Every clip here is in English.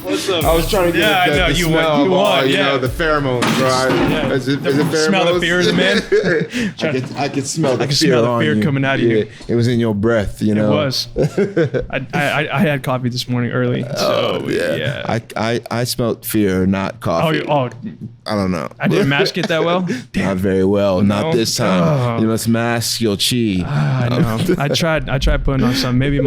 What's up? I was trying to get the smell of all, you know, the pheromones, right? Yeah. Is it pheromones? Smell the fear in the man. I could smell the fear smell the fear coming out of you. It was in your breath, you know. It was. I had coffee this morning early. So, yeah. I smelled fear, not coffee. Oh, I don't know. I didn't mask it that well. Not very well. Not this time. You must mask your chi. I know. I tried putting on some. Maybe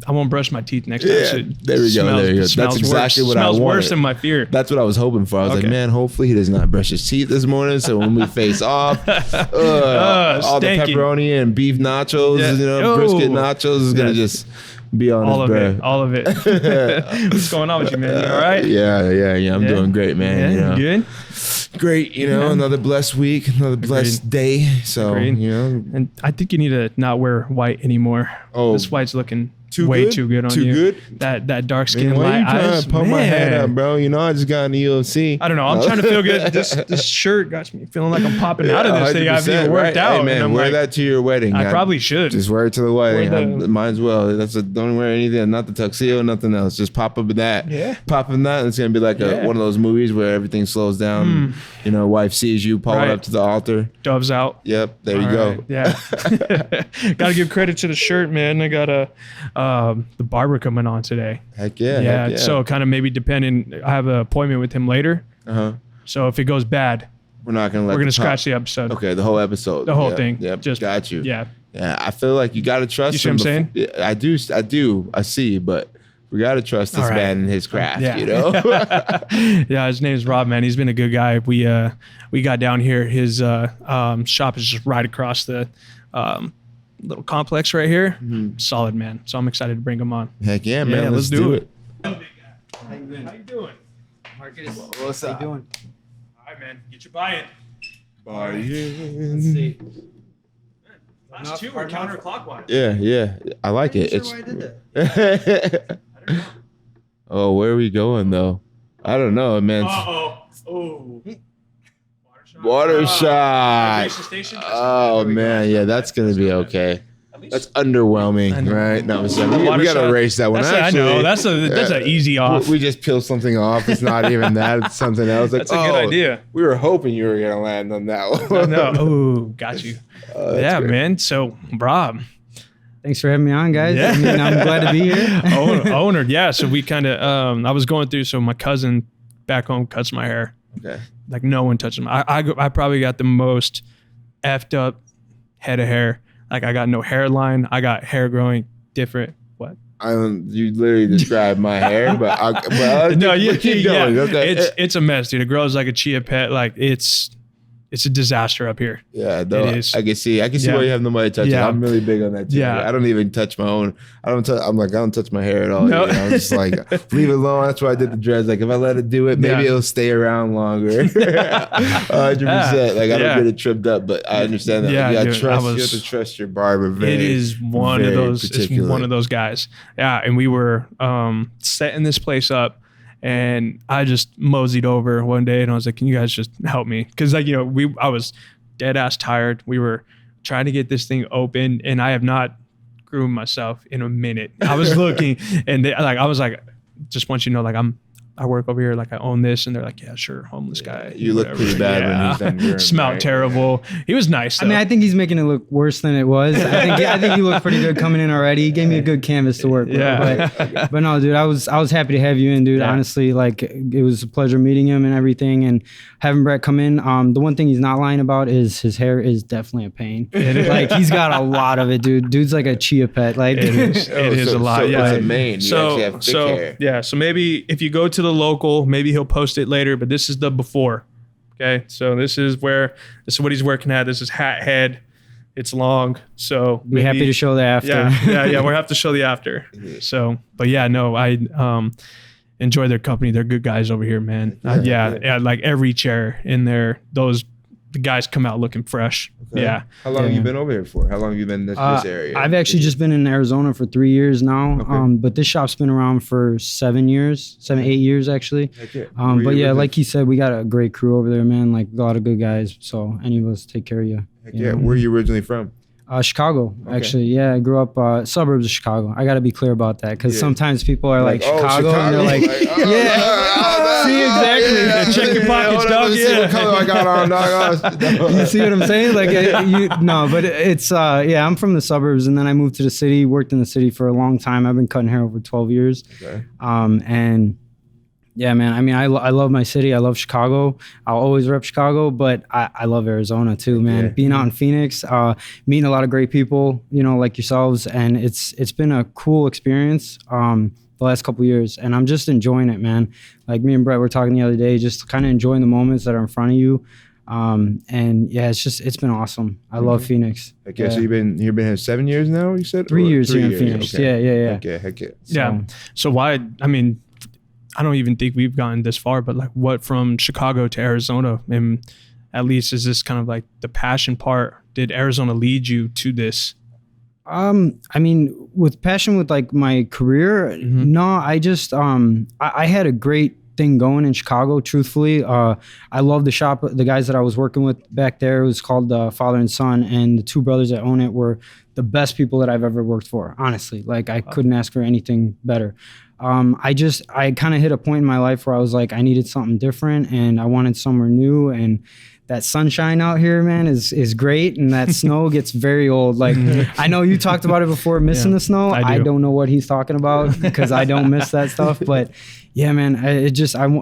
I won't brush my teeth next time. Yeah, there we go. That's exactly what I wanted. Smells worse than my fear. That's what I was hoping for. I was like, man, hopefully he does not brush his teeth this morning. So when we face off, all the pepperoni and beef nachos, you know, brisket nachos is gonna just be on his breath. All of it. What's going on with you, man? You all right? Yeah. I'm doing great, man. Yeah, you know? good. Great, you know, another blessed week, another blessed day. So, you know, and I think you need to not wear white anymore. Oh, this white's looking way too good on you. Too good? That dark skin, why light you trying eyes. to pump my head up, bro? You know, I just got in the UFC. I don't know. I'm trying to feel good. This shirt got me feeling like I'm popping out of this thing. I've even worked out. Hey, man, wear that to your wedding. I probably should. Just wear it to the wedding. Might as well. Don't wear anything. Not the tuxedo, nothing else. Just pop up that. Yeah. Pop up that. And it's going to be like one of those movies where everything slows down. You know, wife sees you, pull it up to the altar. Doves out. Yep. There you go. Yeah. Got to give credit to the shirt, man. I got the Barber coming on today. Heck yeah. So kind of maybe depending, I have an appointment with him later. So if it goes bad, we're gonna scratch the episode. Okay, the whole episode. The whole thing. Yep. Just got you. Yeah. I feel like you gotta trust you see him. What I'm saying? I do. I see, but we gotta trust this man and his craft, you know? Yeah, his name's Rob, man. He's been a good guy. We got down here. His shop is just right across the little complex right here. Solid, man. So I'm excited to bring him on. Heck yeah, man. Yeah, let's do it. How you doing? Marcus, what's up? How you doing? All right, man. Get your buy-in. Let's see. Last two were counterclockwise. Yeah. I like it. Sure why I did that. I don't know. Oh, where are we going though? I don't know, man. Oh. Water shot. Recreation station? Oh man, yeah, that's gonna be okay. That's underwhelming, right? No, we gotta erase that one. I know that's an easy off. We just peel something off. It's not even that. It's something else. Like, that's a good idea. We were hoping you were gonna land on that one. No. Oh, got you. Yeah, great. Man. So, Rob. Thanks for having me on, guys. Yeah. I mean, I'm glad to be here. Owner. Yeah. So we kind of, I was going through, so my cousin back home cuts my hair. Okay. Like no one touches them. I probably got the most effed up head of hair. Like I got no hairline. I got hair growing different. What? You literally described my hair, but no, you keep going. Yeah. Okay. It's a mess, dude. It grows like a chia pet. Like it's a disaster up here. Yeah, though, it is. I can see why you have nobody touching. Yeah. I'm really big on that too. Yeah. I don't even touch my own. I don't touch my hair at all. No. You know? I'm just like, leave it alone. That's why I did the dreads. Like if I let it do it, maybe it'll stay around longer. 100%. Like I don't get it trimmed up, but I understand that. Yeah, you dude, have to trust your barber. It is one of those. It's one of those guys. Yeah, and we were setting this place up. And I just moseyed over one day and I was like, can you guys just help me? Because like, I was dead ass tired. We were trying to get this thing open and I have not groomed myself in a minute. I was looking and I was like, just want you to know, like I work over here, like I own this. And they're like, yeah, sure, homeless guy. You look pretty bad when he's done groomed. Smelled terrible. He was nice though. I mean, I think he's making it look worse than it was. I think you look pretty good coming in already. He gave me a good canvas to work with. But no, dude, I was happy to have you in, dude. Yeah. Honestly, like it was a pleasure meeting him and everything and having Brett come in. The one thing he's not lying about is his hair is definitely a pain. Like he's got a lot of it, dude. Dude's like a chia pet. Like it is a lot. So yeah. it's a mane. You actually have thick hair. Yeah. So maybe if you go to the local, maybe he'll post it later, but this is the before. Okay. So this is what he's working at. This is hat head. It's long. So be happy to show the after. Yeah. We'll have to show the after. So, but yeah, no, I enjoy their company. They're good guys over here, man. Yeah. Like every chair in there, the guys come out looking fresh. Okay. Yeah. How long have you been over here for? How long have you been in this area? I've actually just been in Arizona for 3 years now. Okay. But this shop's been around for 8 years actually. Okay. But yeah, like he said, we got a great crew over there, man. Like a lot of good guys. So any of us take care of you. Heck yeah. Where are you originally from? Chicago, actually. Yeah, I grew up suburbs of Chicago. I got to be clear about that because sometimes people are like Chicago, and they're like, see, exactly. Yeah. Check your pockets, dog. Yeah. What color I got on, dog. You see what I'm saying? Like, but it's, I'm from the suburbs, and then I moved to the city, worked in the city for a long time. I've been cutting hair over 12 years. Okay. And yeah, man, I mean, I love my city. I love Chicago. I'll always rep Chicago, but I love Arizona too, man. Yeah. Being out in Phoenix, meeting a lot of great people, like yourselves, and it's been a cool experience the last couple of years, and I'm just enjoying it, man. Like me and Brett were talking the other day, just kind of enjoying the moments that are in front of you. And yeah, it's been awesome. I love Phoenix. Okay, yeah. So you've been here 7 years now, you said? 3 years here in Phoenix. Okay. Yeah. Heck yeah. Yeah. So why, I mean, I don't even think we've gotten this far, but like what from Chicago to Arizona, and at least is this kind of like the passion part? Did Arizona lead you to this? I mean, with passion with like my career, no, I just, I had a great thing going in Chicago, truthfully. I love the shop, the guys that I was working with back there. It was called Father and Son, and the two brothers that own it were the best people that I've ever worked for, honestly. Like I couldn't ask for anything better. I kind of hit a point in my life where I was like, I needed something different and I wanted somewhere new, and that sunshine out here, man, is great, and that snow gets very old. Like I know you talked about it before, missing the snow. I don't know what he's talking about because I don't miss that stuff. But yeah, man,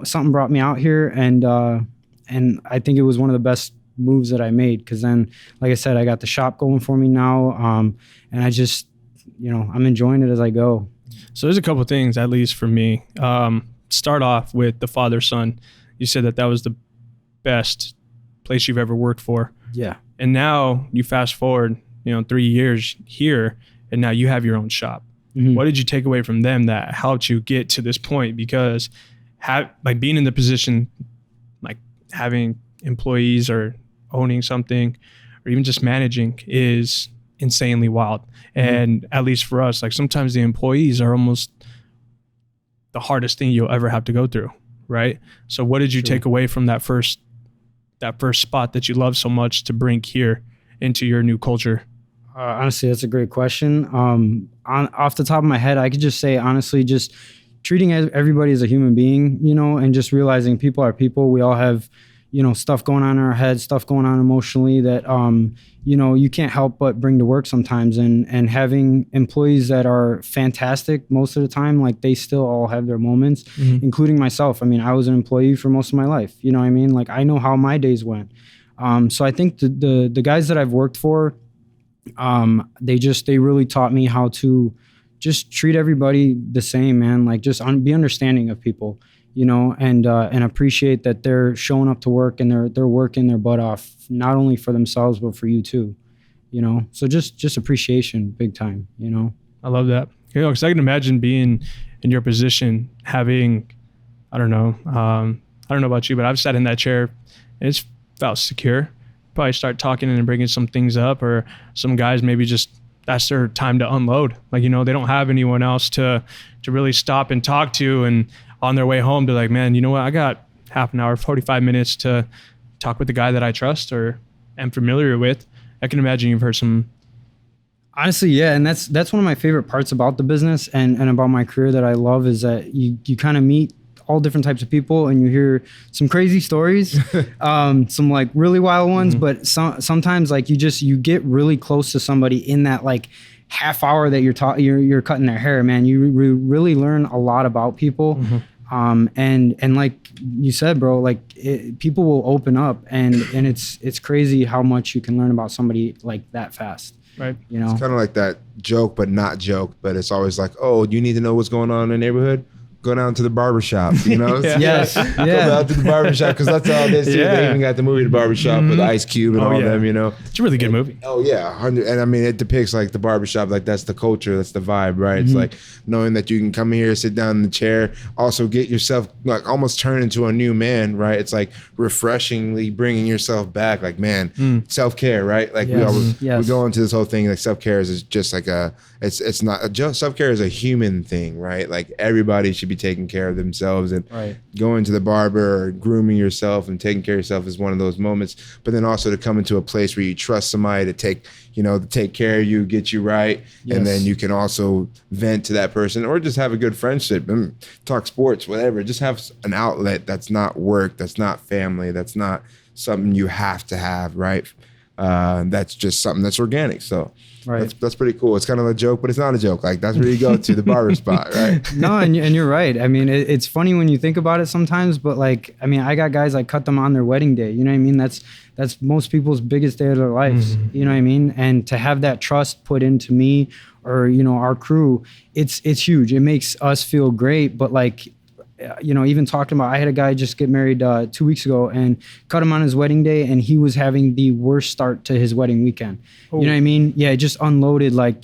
something brought me out here, and I think it was one of the best moves that I made, because then, like I said, I got the shop going for me now, and I just, I'm enjoying it as I go. So there's a couple of things, at least for me. Start off with the father-son. You said that was the best place you've ever worked for. Yeah. And now you fast forward, 3 years here, and now you have your own shop. Mm-hmm. What did you take away from them that helped you get to this point? Because being in the position, like having employees or owning something or even just managing is insanely wild. And at least for us, like sometimes the employees are almost the hardest thing you'll ever have to go through, right? So what did you take away from that first spot that you love so much to bring here into your new culture? Honestly, that's a great question. Off the top of my head, I could just say, honestly, just treating everybody as a human being, and just realizing people are people. We all have, stuff going on in our heads, stuff going on emotionally that, you can't help but bring to work sometimes. And having employees that are fantastic most of the time, like they still all have their moments, including myself. I mean, I was an employee for most of my life. You know what I mean? Like I know how my days went. So I think the guys that I've worked for, they really taught me how to just treat everybody the same, man. Like just be understanding of people, and appreciate that they're showing up to work and they're working their butt off, not only for themselves, but for you too, so just appreciation, big time, I love that. Because I can imagine being in your position, having, I don't know about you, but I've sat in that chair and it's felt secure. Probably start talking and bringing some things up, or some guys maybe just that's their time to unload. Like, they don't have anyone else to really stop and talk to, and on their way home to like, man, you know what? I got half an hour, 45 minutes to talk with the guy that I trust or am familiar with. I can imagine you've heard some. Honestly, yeah. And that's one of my favorite parts about the business and about my career that I love, is that you kind of meet all different types of people and you hear some crazy stories, some like really wild ones, but sometimes like you get really close to somebody in that like half hour that you're cutting their hair, man. You really learn a lot about people. And like you said, bro, like people will open up and it's crazy how much you can learn about somebody like that fast. Right. It's kind of like that joke, but not joke, but it's always like, oh, you need to know what's going on in the neighborhood? Go down to the barbershop, Yes. Go down to the barbershop, because that's all they see. They even got the movie The Barbershop with Ice Cube and all them, It's a really good movie. Oh, yeah. 100. And I mean, it depicts like the barbershop, like that's the culture, that's the vibe, right? It's like knowing that you can come here, sit down in the chair, also get yourself like almost turn into a new man, right? It's like refreshingly bringing yourself back, like, man, self-care, right? Like we go into this whole thing, like self-care is just like it's not, self-care is a human thing, right? Like everybody should be taking care of themselves, and going to the barber or grooming yourself and taking care of yourself is one of those moments. But then also to come into a place where you trust somebody to take care of you, get you right, and then you can also vent to that person or just have a good friendship and talk sports, whatever. Just have an outlet that's not work, that's not family, that's not something you have to have, right? That's just something that's organic. So that's pretty cool. It's kind of a joke, but it's not a joke. Like, that's where you go to, the barber spot, right? No, and you're right. I mean, it's funny when you think about it sometimes, but like, I mean, I got guys like cut them on their wedding day. You know what I mean? That's most people's biggest day of their lives. You know what I mean? And to have that trust put into me or, our crew, it's huge. It makes us feel great. But like, even talking about, I had a guy just get married 2 weeks ago and cut him on his wedding day, and he was having the worst start to his wedding weekend. You know what I mean? Yeah, it just unloaded. Like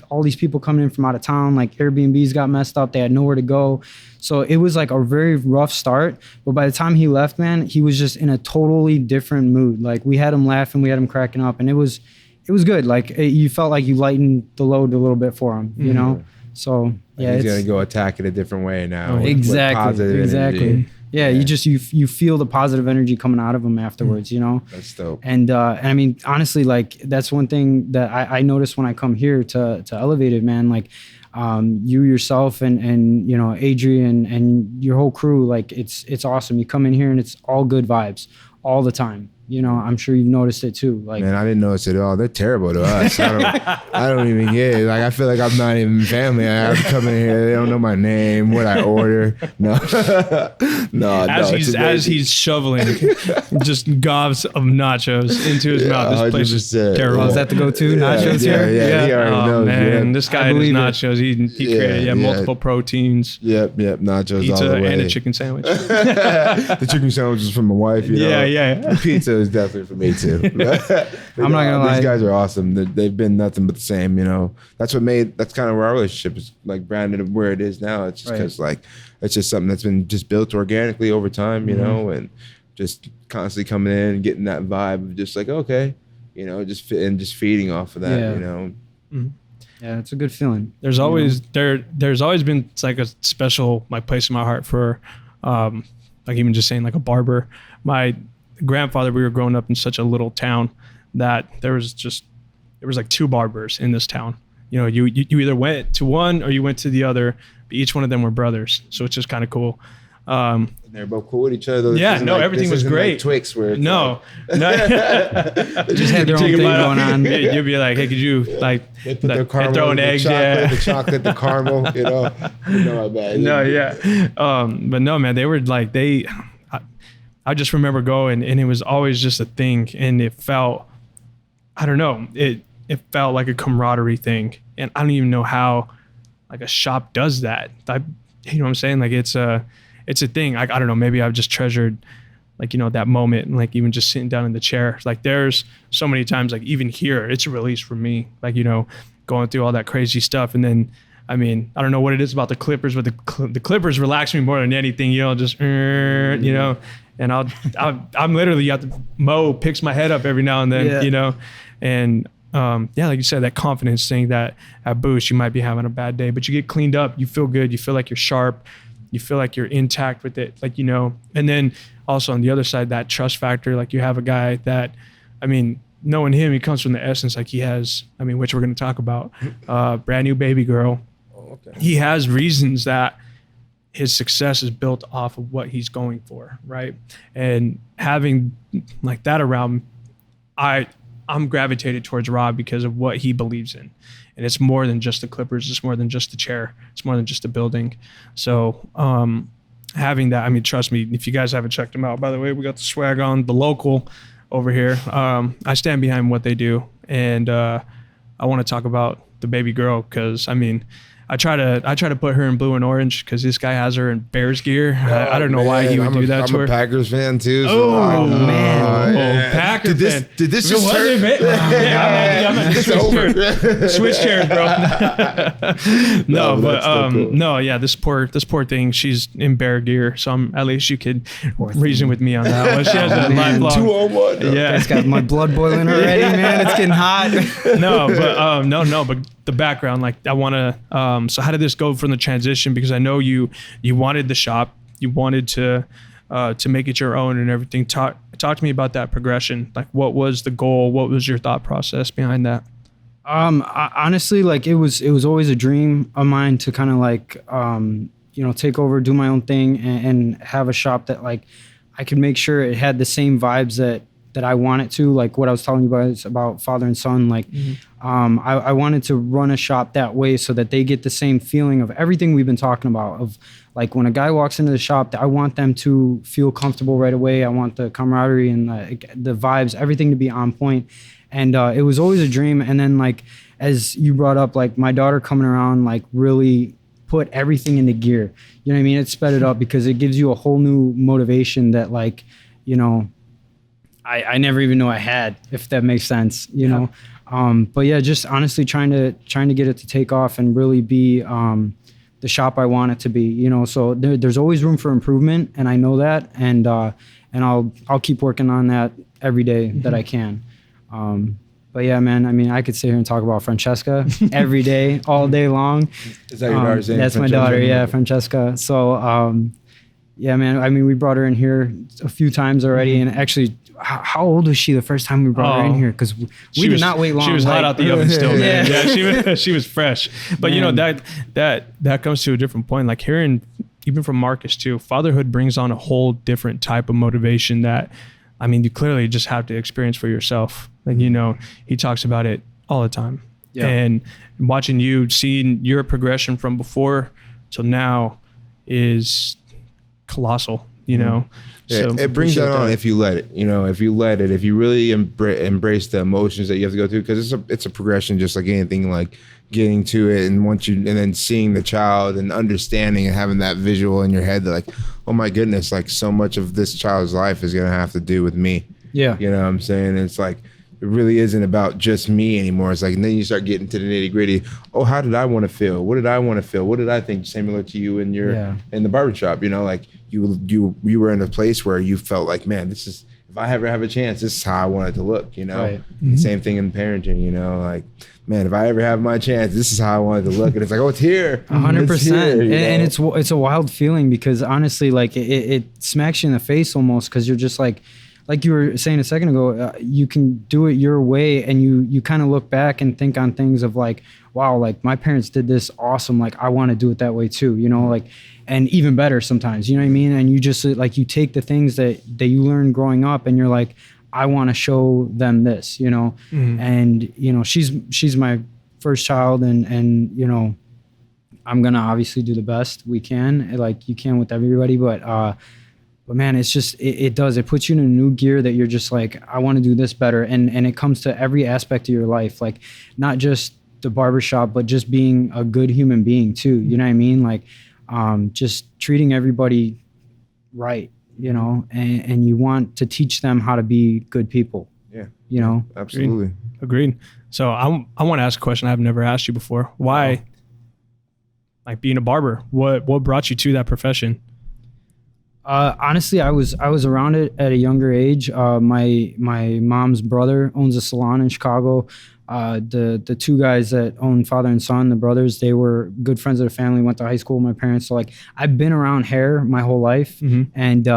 all these people coming in from out of town, like Airbnbs got messed up. They had nowhere to go. So it was like a very rough start. But by the time he left, man, he was just in a totally different mood. Like, we had him laughing, we had him cracking up, and it was good. Like, you felt like you lightened the load a little bit for him, you know? So yeah, he's gonna go attack it a different way now. Exactly. Energy. Yeah, you feel the positive energy coming out of him afterwards. That's dope. And I mean, honestly, like, that's one thing that I notice when I come here to Elevated, man. Like, you yourself and Adrian and your whole crew, like, it's awesome. You come in here and it's all good vibes all the time. I'm sure you've noticed it too. Like, man, I didn't notice it at all. They're terrible to us. I don't even get it. Like, I feel like I'm not even family. I have to come in here. They don't know my name, what I order. No, as he's shoveling just gobs of nachos into his mouth. This place is terrible. Oh, is that the go-to nachos here? Yeah. He already knows. Man, this guy and his nachos. He created multiple proteins. Yep. Nachos pizza all the way. And a chicken sandwich. The chicken sandwich is from my wife. Yeah. Pizza is definitely for me too. I'm not gonna lie. These guys are awesome. They've been nothing but the same. That's kind of where our relationship is, like, branded where it is now. It's just because like it's just something that's been just built organically over time, and just constantly coming in and getting that vibe of just like, okay, just feeding off of that, Yeah, it's a good feeling. There's always been like a special place in my heart for like, even just saying, like, a barber. My grandfather, we were growing up in such a little town that there was like 2 barbers in this town. You either went to one or you went to the other, but each one of them were brothers. So it's just kind of cool. And they're both cool with each other. Everything was great. Like Twix, where it's they just had their own thing going on. You'd be like, hey, could you they put their caramel, throwing eggs, the chocolate, the caramel, how bad. No, yeah. But no, man, they were like I just remember going, and it was always just a thing, and it felt, I don't know, it felt like a camaraderie thing, and I don't even know how, like, a shop does that. You know what I'm saying? Like, it's a thing. I don't know, maybe I've just treasured, like, that moment, and like, even just sitting down in the chair. Like, there's so many times, like, even here, it's a release for me, like, going through all that crazy stuff, and then, I mean, I don't know what it is about the Clippers, but the Clippers relax me more than anything, just, and I'm literally Mo picks my head up every now and then, and like you said, that confidence thing, that at Boost, you might be having a bad day, but you get cleaned up, you feel good, you feel like you're sharp, you feel like you're intact with it, like, and then also on the other side, that trust factor, like, you have a guy that, I mean, knowing him, he comes from the essence, like, he has, I mean, which we're going to talk about, brand new baby girl. Okay. He has reasons that his success is built off of what he's going for, right? And having like that around, I'm gravitated towards Rob because of what he believes in. And it's more than just the Clippers. It's more than just the chair. It's more than just the building. So having that, I mean, trust me, if you guys haven't checked them out, by the way, we got the swag on, the local over here. I stand behind what they do. And I want to talk about the baby girl because, I mean, I try to put her in blue and orange because this guy has her in Bears gear. I don't know why he would do that to her. I'm a Packers fan too. So man, Packers fan. Did this just hurt? I'm switch chairs, bro. This poor thing. She's in Bear gear, so at least you could reason with me on that one. She has a lifelong 201. Yeah, it's got my blood boiling already, man. It's getting hot. But the background, like, I want to So how did this go from the transition? Because I know you wanted the shop, you wanted to make it your own and everything. Talk to me about that progression. Like, what was the goal? What was your thought process behind that? Honestly, like it was always a dream of mine to kind of like, take over, do my own thing, and have a shop that like I could make sure it had the same vibes that I want it to. Like what I was telling you about father and son. Like, I wanted to run a shop that way so that they get the same feeling of everything we've been talking about. Of like when a guy walks into the shop, I want them to feel comfortable right away. I want the camaraderie and the vibes, everything to be on point. And it was always a dream. And then like, as you brought up, like my daughter coming around, like really put everything into gear. You know what I mean? It sped it up because it gives you a whole new motivation that like, I never even knew I had, if that makes sense, you know? But yeah, just honestly trying to get it to take off and really be the shop I want it to be, so there's always room for improvement, and I know that. And I'll keep working on that every day that I can. But yeah, man, I mean, I could sit here and talk about Francesca every day, all day long. Is that your daughter's name? That's my daughter, yeah, Francesca. So, yeah, man, I mean, we brought her in here a few times already. And actually, how old was she the first time we brought her in here? Because we did not wait long. She was hot out the oven still, man. Yeah, she was fresh. But, that comes to a different point. Like hearing, even from Marcus too, fatherhood brings on a whole different type of motivation that, I mean, you clearly just have to experience for yourself. Like, he talks about it all the time. Yeah. And watching you, seeing your progression from before till now is colossal, So it brings that on if you let it, if you really embrace the emotions that you have to go through, because it's a progression, just like anything, like getting to it, and then seeing the child and understanding and having that visual in your head that like, oh my goodness, like so much of this child's life is gonna have to do with me. Yeah. You know what I'm saying? It's like, it really isn't about just me anymore. It's like, and then you start getting to the nitty gritty. Oh, how did I want to feel? What did I want to feel? What did I think? Similar to you in in the barbershop, like you were in a place where you felt like, man, this is, if I ever have a chance, this is how I want it to look, Right. Mm-hmm. Same thing in parenting, like, man, if I ever have my chance, this is how I want it to look. And it's like, oh, it's here. 100%. And it's a wild feeling, because honestly, like it smacks you in the face almost, because you're just like you were saying a second ago, you can do it your way, and you kind of look back and think on things of like, wow, like my parents did this awesome. Like I want to do it that way too, like, and even better sometimes, you know what I mean? And you just like, you take the things that you learned growing up, and you're like, I want to show them this, Mm-hmm. And, she's my first child, and I'm going to obviously do the best we can, like you can with everybody, but man, it's just, it puts you in a new gear that you're just like, I want to do this better. And it comes to every aspect of your life, like not just the barbershop, but just being a good human being too. You know what I mean? Like, just treating everybody right, and you want to teach them how to be good people. Yeah. Absolutely. Agreed. So I want to ask a question I've never asked you before. Why, like being a barber, what brought you to that profession? Honestly, I was around it at a younger age. My mom's brother owns a salon in Chicago. The two guys that own father and son, the brothers, they were good friends of the family, went to high school with my parents. So like, I've been around hair my whole life. Mm-hmm. And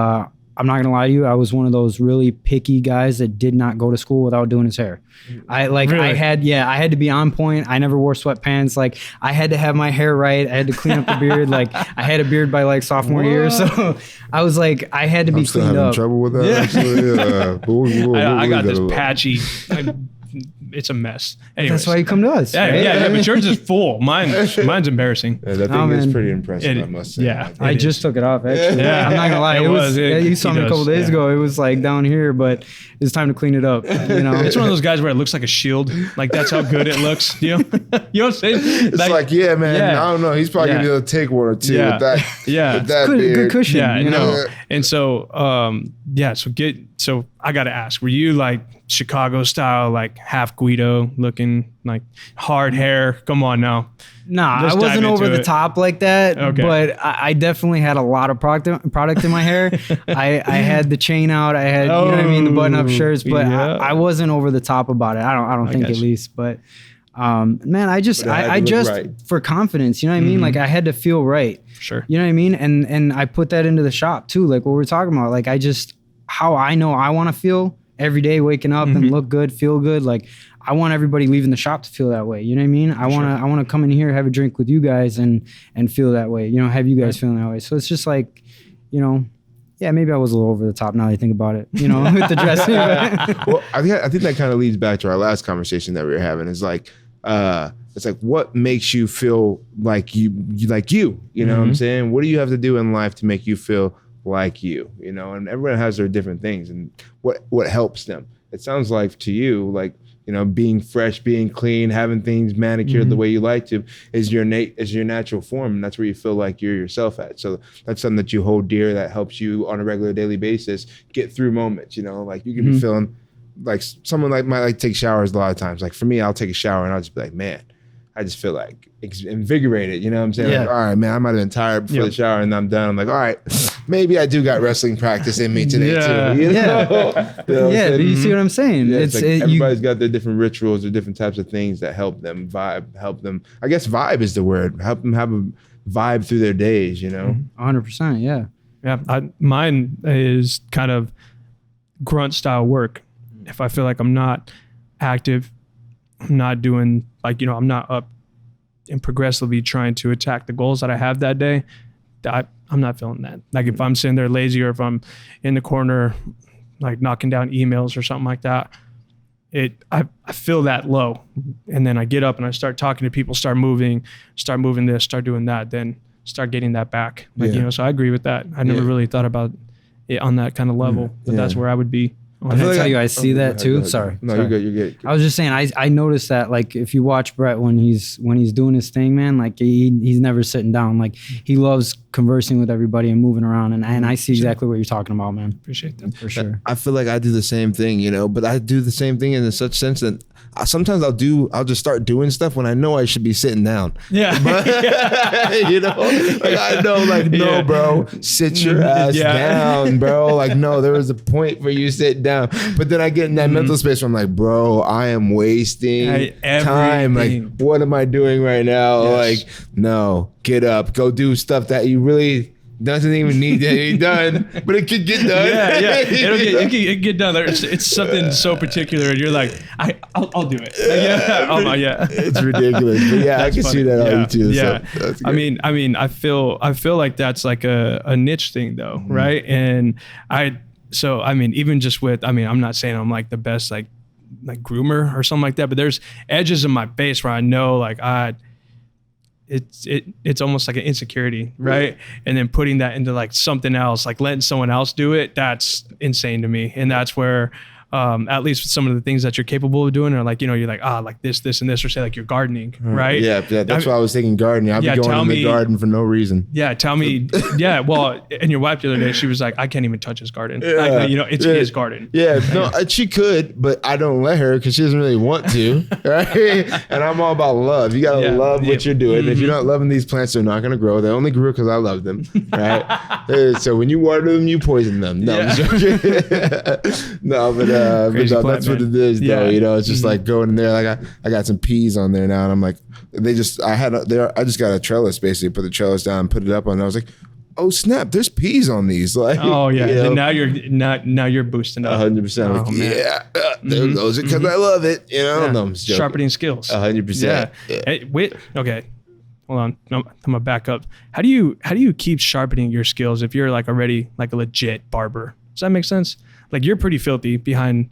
I'm not gonna lie to you, I was one of those really picky guys that did not go to school without doing his hair. Really? I had to be on point. I never wore sweatpants. Like I had to have my hair right. I had to clean up the beard. Like I had a beard by like sophomore year. So I was like, I had to be cleaned up. I'm still having trouble with that, actually. I got this patchy, it's a mess. Anyways. That's why you come to us. Yeah, right? yeah, but yours is full. Mine's embarrassing. Yeah, that thing is pretty impressive, I must say. Yeah, I just took it off, actually. Yeah. I'm not gonna lie. You saw me a couple days ago. It was like down here, but it's time to clean it up. It's one of those guys where it looks like a shield. Like that's how good it looks. You know what I'm saying? It's like yeah, man. Yeah. I don't know. He's probably gonna be able to take one or two with that. Yeah, with that beard. Good cushion. Yeah, And so So I got to ask, were you like Chicago style, like half Guido looking, like hard hair? Come on now. Nah, I wasn't over the top like that, but I definitely had a lot of product in my hair. I had the chain out. I had, you know what I mean, the button up shirts, but I wasn't over the top about it. I don't think at least, but Man, I just right. For confidence, you know what I mean? Like I had to feel right. Sure. You know what I mean? And I put that into the shop too. Like what we're talking about, like how I know I want to feel every day, waking up and look good, feel good. Like I want everybody leaving the shop to feel that way. You know what I mean? I want to come in here, have a drink with you guys and feel that way, you know, have you guys feeling that way. So it's just like, you know, yeah, maybe I was a little over the top now that I think about it, you know, with the dressing. Well, I think that kind of leads back to our last conversation that we were having. It's like what makes you feel like you know what I'm saying? What do you have to do in life to make you feel like you know? And everyone has their different things and what helps them. It sounds like to you, like, you know, being fresh, being clean, having things manicured the way you like to is your natural form. And that's where you feel like you're yourself at. So that's something that you hold dear that helps you on a regular daily basis get through moments, you know, like you can be feeling like someone might like take showers a lot of times. Like for me, I'll take a shower and I'll just be like, man, I just feel like invigorated. You know what I'm saying? Yeah. Like, all right, man, I might have been tired before the shower and I'm done. I'm like, all right, maybe I do got wrestling practice in me today too. You know? Do you see what I'm saying? Yeah, it's like everybody's got their different rituals or different types of things that help them vibe, help them. I guess vibe is the word. Help them have a vibe through their days, you know? 100%, yeah. Yeah, mine is kind of grunt style work. If I feel like I'm not active, I'm not doing, like, you know, I'm not up and progressively trying to attack the goals that I have that day, I'm not feeling that. Like if I'm sitting there lazy or if I'm in the corner, like knocking down emails or something like that, I feel that low. And then I get up and I start talking to people, start moving this, start doing that, then start getting that back. Like, you know, so I agree with that. I never really thought about it on that kind of level, but that's where I would be. I feel like I see that too. Sorry. No, you're good. I was just saying, I noticed that, like, if you watch Brett when he's doing his thing, man, like he's never sitting down. Like he loves conversing with everybody and moving around. And I see exactly what you're talking about, man. Appreciate that. For sure. I feel like I do the same thing, you know, but I do the same thing in such sense that sometimes I'll just start doing stuff when I know I should be sitting down. Yeah. But, you know, like I know, like, no, bro, sit your ass down, bro. Like, no, there was a point where you sit down. But then I get in that mental space where I'm like, bro, I am wasting time. Like, what am I doing right now? Like, no, get up, go do stuff that you really doesn't even need to be done, but it could get done. It can get done. It's something so particular, and you're like, I'll do it. It's ridiculous, but I can see that on you too. Yeah, so I mean, I feel like that's like a niche thing though, right? And even just with, I'm not saying I'm like the best like groomer or something like that, but there's edges in my face where I know like it's almost like an insecurity, right? And then putting that into like something else, like letting someone else do it, that's insane to me. And that's where at least with some of the things that you're capable of doing are like, you know, you're like, like this and this, or say like you're gardening, right? Yeah, that's why I was thinking gardening. I'd be going in the garden for no reason. Yeah, tell me. Well, and your wife the other day, she was like, I can't even touch his garden. Like, you know, it's his garden. Yeah, no, she could, but I don't let her because she doesn't really want to, right? And I'm all about love. You gotta love what you're doing. If you're not loving these plants, they're not gonna grow. They only grew because I love them, right? So when you water them, you poison them. No, I'm joking. No, but that's what it is, though. You know, it's just like going in there. Like I got some peas on there now, and I'm like, I just got a trellis, basically put the trellis down and put it up on. And I was like, oh snap, there's peas on these. Like, and now you're boosting up 100%. There goes it because I love it. You know, no, I'm sharpening skills. 100%. Hey, wait, okay. Hold on, I'm gonna back up. How do you keep sharpening your skills if you're like already like a legit barber? Does that make sense? Like you're pretty filthy behind,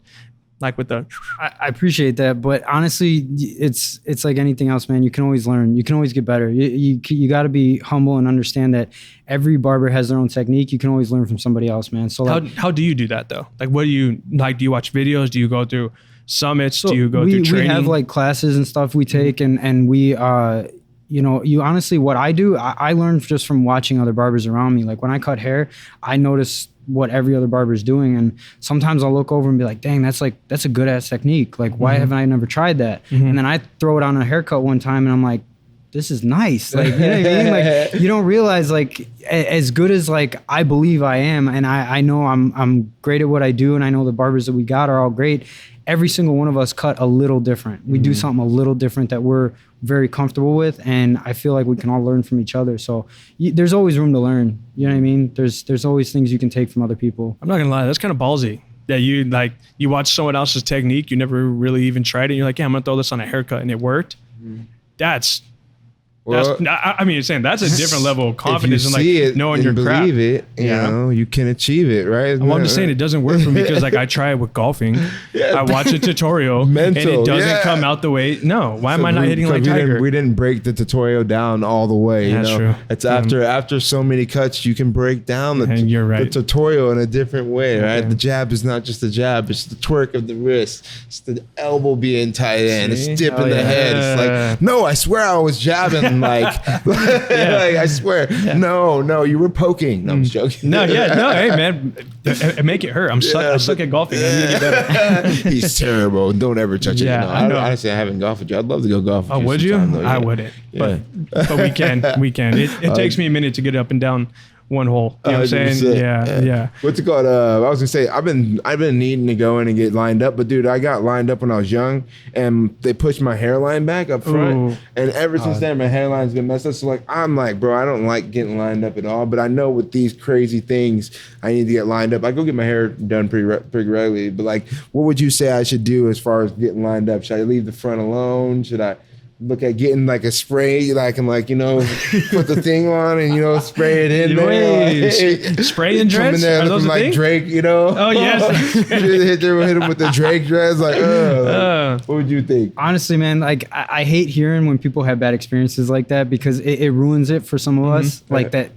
like with the. I appreciate that, but honestly, it's like anything else, man. You can always learn. You can always get better. You got to be humble and understand that every barber has their own technique. You can always learn from somebody else, man. So how do you do that though? Like, what do you like? Do you watch videos? Do you go through summits? Do you go through training? We have like classes and stuff we take, and we you know, honestly, what I do, I learn just from watching other barbers around me. Like when I cut hair, I notice what every other barber is doing, and sometimes I'll look over and be like, dang, that's a good ass technique. Like, why haven't I never tried that? And then I throw it on a haircut one time and I'm like, this is nice. Like, you know what I mean? Like, you don't realize, like, as good as like I believe I am, and I know I'm great at what I do, and I know the barbers that we got are all great. every single one of us cut a little different. We do something a little different that we're very comfortable with, and I feel like we can all learn from each other. So there's always room to learn. You know what I mean? There's always things you can take from other people. I'm not gonna lie, that's kind of ballsy. That you watch someone else's technique, you never really even tried it. And you're like, yeah, I'm gonna throw this on a haircut, and it worked. That's I mean, you're saying that's a different level of confidence and like knowing your craft. Believe it, you know, you can achieve it, right? Well, I'm just saying it doesn't work for me because like I try it with golfing. I watch a tutorial and it doesn't come out the way. No, why am I not hitting like Tiger? We didn't break the tutorial down all the way. That's true. It's after so many cuts, you can break down the tutorial in a different way, right? The jab is not just the jab; it's the twerk of the wrist, it's the elbow being tight in, it's dipping the head. It's like, no, I swear I was jabbing. Like I swear, no, you were poking. No, I'm just joking. Hey man, make it hurt. I suck at golfing. I need to get better. He's terrible. Don't ever touch it. Yeah, I know. Honestly, I haven't golfed with you. I'd love to go golf with you. Oh, would you? Sometime, though, I wouldn't. But we can. It takes me a minute to get up and down one hole. You know what I'm saying? Yeah. What's it called? I was gonna say I've been needing to go in and get lined up, but dude, I got lined up when I was young, and they pushed my hairline back up front, and ever since then my hairline's been messed up. So like I'm like, bro, I don't like getting lined up at all, but I know with these crazy things, I need to get lined up. I go get my hair done pretty regularly, but like, what would you say I should do as far as getting lined up? Should I leave the front alone? Should I look at getting like a spray, and like, you know, put the thing on and, you know, spray it in there. Spray and dreads? There Are those like thing? Drake, you know? Oh, yes. hit him with the Drake dreads. Like, what would you think? Honestly, man, like I hate hearing when people have bad experiences like that because it ruins it for some of us, like that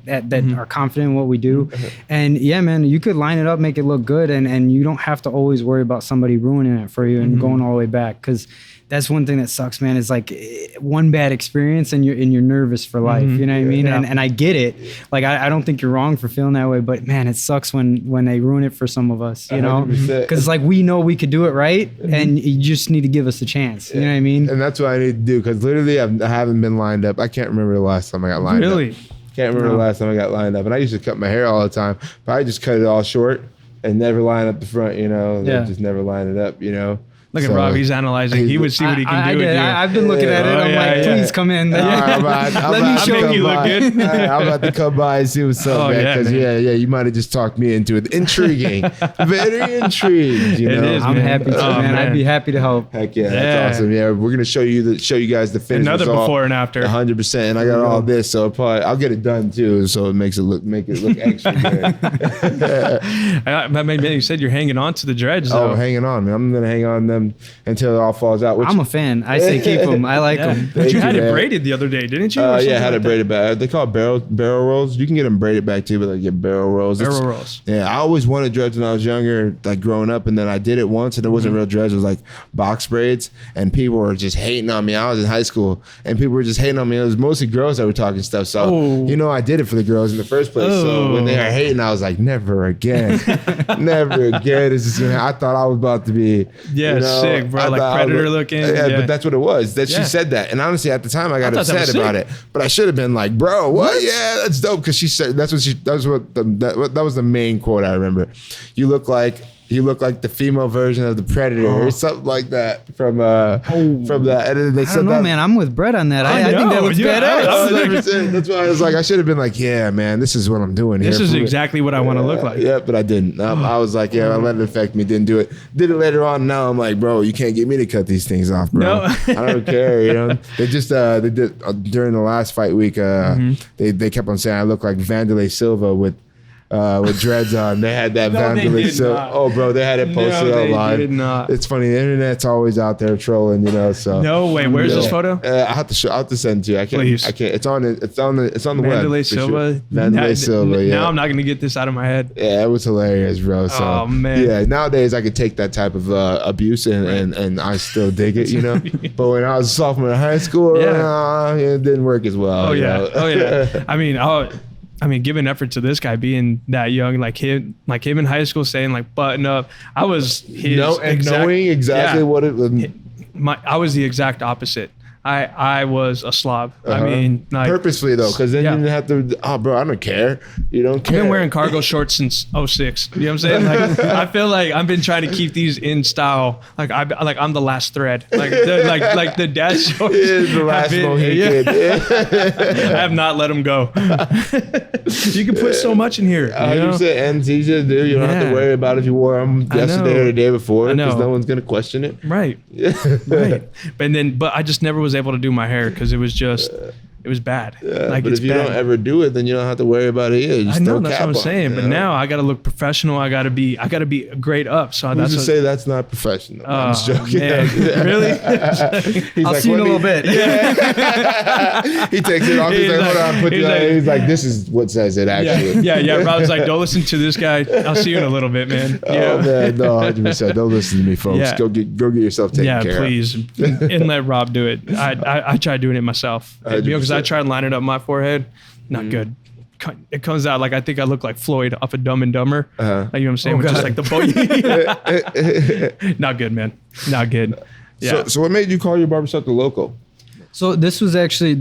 are confident in what we do. And yeah, man, you could line it up, make it look good, and you don't have to always worry about somebody ruining it for you and going all the way back, because that's one thing that sucks, man, is like one bad experience and you're nervous for life. You know what I mean? Yeah. And I get it. Like, I don't think you're wrong for feeling that way, but man, it sucks when they ruin it for some of us, you know? Because like we know we could do it right, and you just need to give us a chance. You know what I mean? And that's what I need to do, because literally I haven't been lined up. I can't remember the last time I got lined up. Really? Can't remember the last time I got lined up. And I used to cut my hair all the time, but I just cut it all short and never line up the front, you know? Just never line it up, you know? Look at Rob, he's analyzing. He would see what he can do with you. I've been looking at it. I'm like, please come in. Let me show you look good. I'm about to come by and see what's up, man. Because you might have just talked me into it. Intriguing, very intrigued. You know, I'm happy to, man. I'd be happy to help. Heck yeah, that's awesome. Yeah, we're gonna show you guys the finish. Another before and after. 100%. And I got all this, so I'll get it done too. So it make it look extra good. You said you're hanging on to the dreads. Though. Oh, hanging on, man. I'm gonna hang on them until it all falls out. I'm a fan. I say keep them. I like them. But you had it braided the other day, didn't you? I had it braided back. They call it barrel rolls. You can get them braided back too, but they get barrel rolls. Yeah, I always wanted dreads when I was younger, like growing up, and then I did it once, and it wasn't real dreads. It was like box braids, and people were just hating on me. I was in high school, and people were just hating on me. It was mostly girls that were talking stuff. So, you know, I did it for the girls in the first place. So when they were hating, I was like, never again. Never again. I thought I was about to be, sick, bro. Like Predator looking. Yeah, but that's what it was. She said that, and honestly, at the time, I got upset about it. But I should have been like, "Bro, what? Yeah, that's dope." Because she said that was the main quote I remember. You look like the female version of the Predator or something like that from that. And then they said, man. I'm with Brett on that. I think that looks badass. That's why I was like, I should have been like, yeah, man, this is what I'm doing here. This is exactly what I want to look like. Yeah, but I didn't. I was like, I let it affect me. Didn't do it. Did it later on. Now I'm like, bro, you can't get me to cut these things off, bro. No. I don't care. You know, they just they did during the last fight week. They kept on saying I look like Vanderlei Silva with dreads on. They had that Vanderlei Silva. Oh, bro, they had it posted online. Did not. It's funny. The internet's always out there trolling, you know. So no way. Where's this photo? I have to send it to you. I can't. Please. I can't. It's on the Vanderlei web. Silva. Vanderlei Silva. Yeah. Now I'm not gonna get this out of my head. Yeah, it was hilarious, bro. So, oh man. Yeah. Nowadays I could take that type of abuse and I still dig it, you know. But when I was a sophomore in high school, it didn't work as well. Oh yeah. I mean, giving effort to this guy being that young, like him in high school saying like button up. I was knowing exactly what it was. I was the exact opposite. I was a slob. I mean, like, purposely though, because then you didn't have to. Oh, bro, I don't care. You don't care. I've been wearing cargo shorts since '06. You know what I'm saying? Like, I feel like I've been trying to keep these in style. Like I'm the last thread. Like the dad shorts. He is the last Mohican. I have not let them go. You can put so much in here. 100%, and it's easy to do. You don't have to worry about if you wore them yesterday or the day before, because no one's gonna question it. Right. Right. But I just never was able to do my hair because it was just it was bad. Like, but if you don't ever do it, then you don't have to worry about it either. I know, that's what I'm saying. But now I got to look professional. I got to be grade up. So who's to say that's not professional? I'm just joking. Really? I'll see you in a little bit. Yeah. He takes it off. He's like, hold on, he's like, this is what says it actually. Yeah. Rob's like, don't listen to this guy. I'll see you in a little bit, man. Oh man, no, 100%. Don't listen to me, folks. Yeah. Go get yourself taken care of. Yeah, please, and let Rob do it. I tried doing it myself because I tried lining up my forehead. Not good. It comes out like I think I look like Floyd off of Dumb and Dumber. Like, you know what I'm saying? With just like the boy. Not good, man. Not good. Yeah. So what made you call your barbershop the Local? So this was actually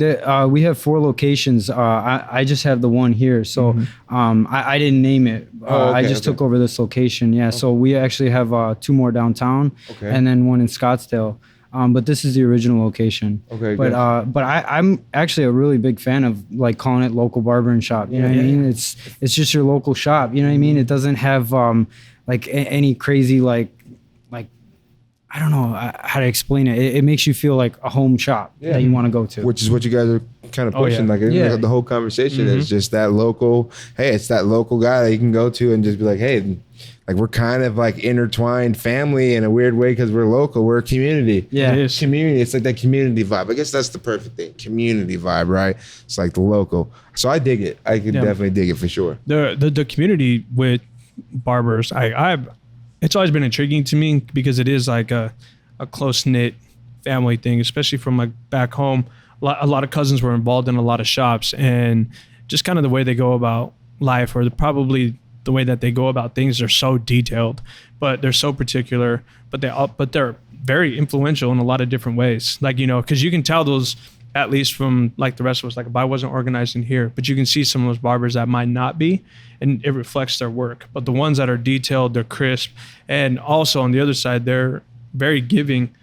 we have 4 locations. I just have the one here. So I didn't name it. I just took over this location. Yeah. Okay. So we actually have 2 more downtown, and then one in Scottsdale. But this is the original location. Okay. But I'm actually a really big fan of like calling it Local Barber and Shop. You know what I mean? It's just your local shop. You know what I mean? It doesn't have like any crazy like I don't know how to explain it. It makes you feel like a home shop that you want to go to. Which is what you guys are kind of pushing. The whole conversation is just that local. Hey, it's that local guy that you can go to and just be like, hey, like we're kind of like intertwined family in a weird way because we're local. We're a community. Yeah, it is. Community. It's like that community vibe. I guess that's the perfect thing. Community vibe, right? It's like the local. So I dig it. I can definitely dig it for sure. The community with barbers, it's always been intriguing to me because it is like a close-knit family thing, especially from like back home. A lot of cousins were involved in a lot of shops, and just kind of the way they go about life, or probably the way that they go about things, are so detailed, but they're so particular, but they're very influential in a lot of different ways. Like, you know, because you can tell those, at least from like the rest of us, like if I wasn't organized in here, but you can see some of those barbers that might not be, and it reflects their work. But the ones that are detailed, they're crisp, and also on the other side, they're very giving,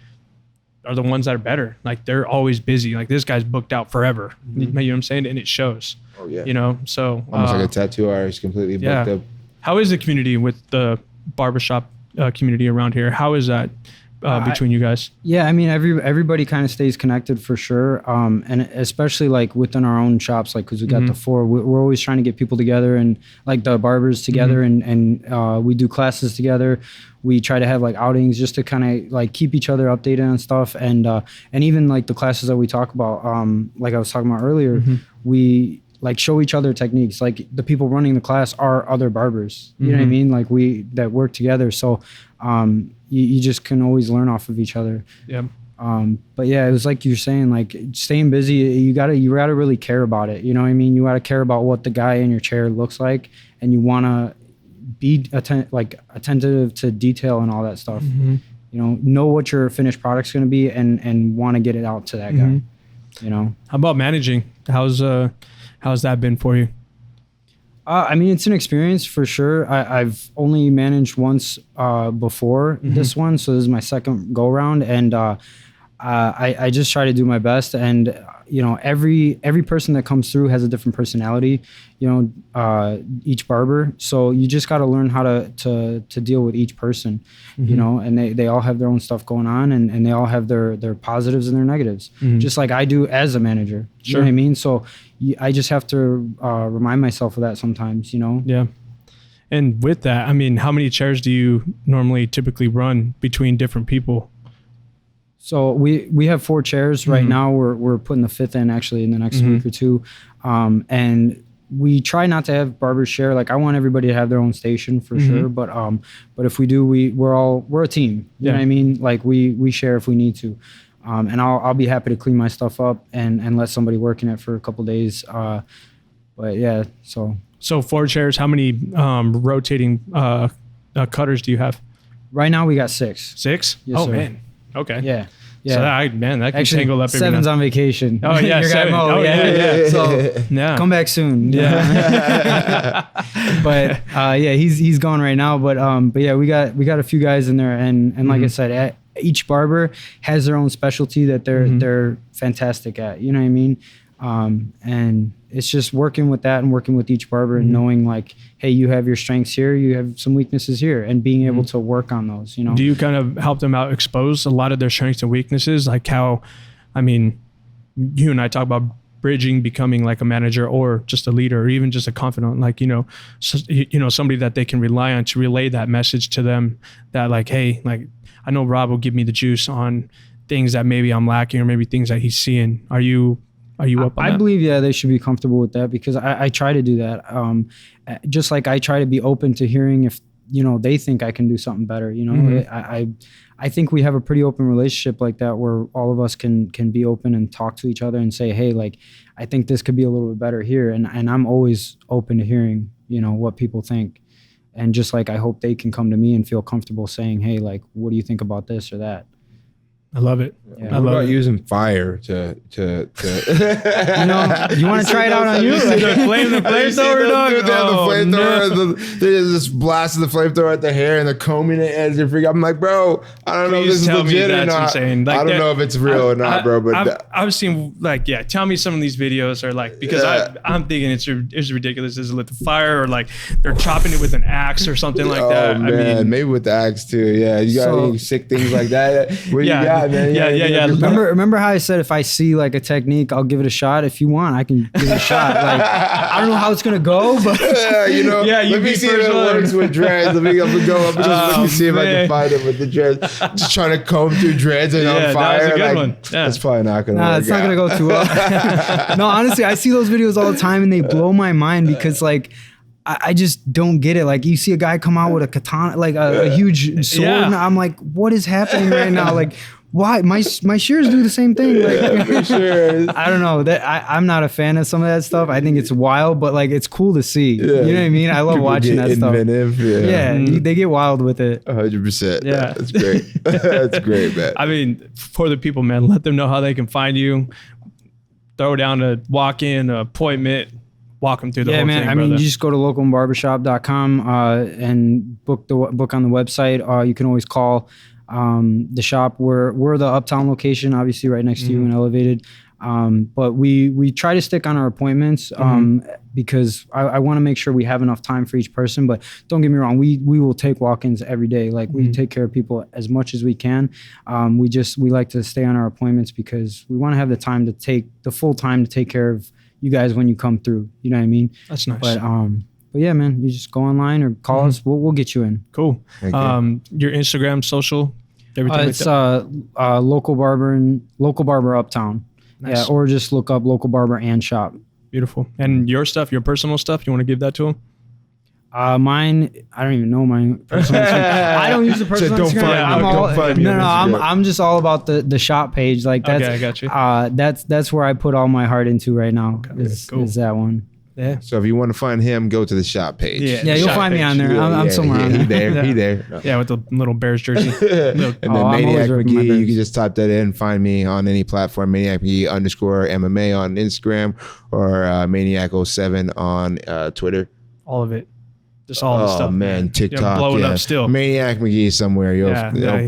are the ones that are better. Like they're always busy. Like this guy's booked out forever. You know what I'm saying? And it shows. Oh yeah. You know, so almost like a tattoo artist, completely booked up. How is the community with the barbershop community around here? How is that between you guys? Yeah, I mean, everybody kind of stays connected for sure, and especially like within our own shops, like because we got the 4, we're always trying to get people together and like the barbers together, and we do classes together. We try to have like outings just to kind of like keep each other updated on stuff, and even like the classes that we talk about, like I was talking about earlier, we like show each other techniques. Like the people running the class are other barbers. You know what I mean? Like that work together. So you just can always learn off of each other. Yeah. But yeah, it was like you're saying, like staying busy, you gotta really care about it. You know what I mean? You gotta care about what the guy in your chair looks like, and you wanna be attentive to detail and all that stuff. You know what your finished product's gonna be, and want to get it out to that guy. You know. How about managing? How's that been for you? I mean, it's an experience for sure. I've only managed once before this one, so this is my second go round, and I just try to do my best. And you know, every person that comes through has a different personality. You know, each barber. So you just got to learn how to deal with each person. You know, and they all have their own stuff going on, and they all have their positives and their negatives, just like I do as a manager. You know what I mean? So I just have to remind myself of that sometimes, you know? Yeah. And with that, I mean, how many chairs do you normally typically run between different people? So we have 4 chairs right now. We're putting the 5th in actually in the next week or 2. And we try not to have barbers share. Like I want everybody to have their own station for sure. But if we do, we're a team. You know what I mean? Like we share if we need to. And I'll be happy to clean my stuff up and let somebody work in it for a couple days. But yeah, so 4 chairs. How many rotating cutters do you have? Right now we got 6. 6? Yes, sir. Man. Okay. Yeah. Yeah. So that can Actually, tangle up. Seven's on vacation. Oh yeah, Your guy Seven. Mo, yeah. So come back soon. Yeah. But he's gone right now. But yeah, we got a few guys in there, and like I said, each barber has their own specialty that they're fantastic at. You know what I mean? And it's just working with that and working with each barber and knowing like, hey, you have your strengths here, you have some weaknesses here, and being able to work on those, you know. Do you kind of help them out, expose a lot of their strengths and weaknesses? Like how, I mean, you and I talk about bridging, becoming like a manager or just a leader or even just a confidant, like, somebody that they can rely on to relay that message to them that like, hey, like, I know Rob will give me the juice on things that maybe I'm lacking or maybe things that he's seeing. Are you up on that? I believe, they should be comfortable with that because I try to do that. Just like I try to be open to hearing if, they think I can do something better. I think we have a pretty open relationship like that where all of us can be open and talk to each other and say, hey, like, I think this could be a little bit better here. And I'm always open to hearing, what people think. And just like I hope they can come to me and feel comfortable saying, hey, like, what do you think about this or that? I love it. Yeah. I love about using fire to you want to try it out on you? The flamethrower, dog. They just blasted the flamethrower at the hair and they're combing it as they're freaking. I'm like, bro, I don't know if this is legit or not. Like I don't know if it's real or not, bro. But I've seen tell me some of these videos are like, because I'm thinking it's ridiculous. Is it lit the fire or like they're chopping it with an axe or something like that? Man, I mean, maybe with the axe too. Yeah, you got any sick things like that? What you got, man? Yeah. Remember how I said if I see like a technique, I'll give it a shot. If you want, I can give it a shot. Like I don't know how it's gonna go, but let me see if it works with dreads. Let me go up and let me see if I can find it with the dreads. Just trying to comb through dreads and on fire. That was a good one. Yeah. That's probably not gonna work. It's not gonna go too well. No, honestly, I see those videos all the time and they blow my mind because like I just don't get it. Like you see a guy come out with a katana, like a huge sword, and I'm like, what is happening right now? Like, why? My shears do the same thing. Like, I don't know. That I'm not a fan of some of that stuff. I think it's wild, but like it's cool to see. Yeah. You know what I mean? I love watching that inventive, stuff. Yeah, they get wild with it. 100%. Yeah, that's great. That's great, man. I mean, for the people, man, let them know how they can find you. Throw down a walk-in appointment. Walk them through the whole thing, I mean, you just go to localbarbershop.com and book on the website. You can always call the shop. We're the Uptown location, obviously right next to you and Elevated. But we try to stick on our appointments because I want to make sure we have enough time for each person. But don't get me wrong, we will take walk-ins every day. Like we take care of people as much as we can. We like to stay on our appointments because we want to have the full time to take care of you guys when you come through. You know what I mean? That's nice. But yeah, man, you just go online or call us. We'll get you in. Cool. Your Instagram, social, everything. It's Local Barber Uptown. Nice. Yeah, or just look up Local Barber and Shop. Beautiful. And your stuff, your personal stuff, you want to give that to them? Mine, I don't even know my personal Instagram. I don't use the personal Instagram. Don't find me. I'm just all about the shop page. Like that's, okay, I got you. That's where I put all my heart into right now. Okay, cool. Is that one? Yeah. So if you want to find him, go to the shop page. Yeah, you'll find me on there. I'm somewhere on there. He there. Yeah, with the little Bears jersey. And then Maniac McGee, you can just type that in, find me on any platform, Maniac McGee _MMA on Instagram or Maniac07 on Twitter. All of it. Just all the stuff. Oh man, TikTok. Blowing up still. Maniac McGee somewhere. You'll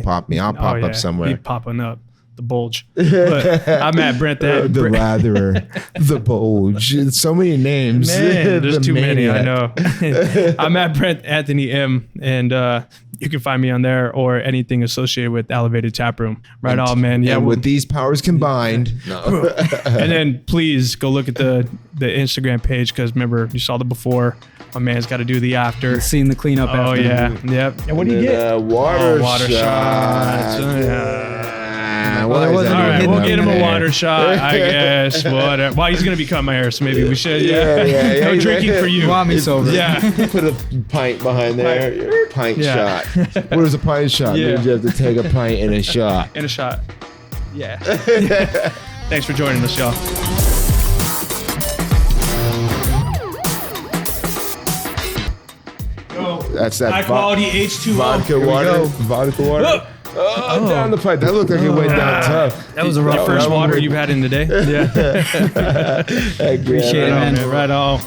pop me. I'll pop up somewhere. He's popping up. The bulge. But I'm at Brent. The latherer. The bulge. So many names. Man, there's too many. I know. I'm at Brent Anthony M. And you can find me on there or anything associated with Elevated Tap Room. Right on, man. Yeah. With these powers combined. No. And then please go look at the Instagram page because remember, you saw the before. My man's got to do the after. Seeing the cleanup after. Oh, yeah. Yep. And what do you get? Water shots. Well, all right, we'll get him a water shot, I guess. Whatever. Well, he's going to be cutting my hair, so maybe we should. Yeah. No drinking for you. Want me sober. Yeah. Put a pint behind there. Pint shot. What is a pint shot? Yeah. Means you have to take a pint and a shot. And a shot. Yeah. Thanks for joining us, y'all. That's that high quality H2O. Vodka water. Vodka water. Down the pipe. That looked like it went down tough. That was the first water you've had in today. Yeah. Appreciate it, man. Right on.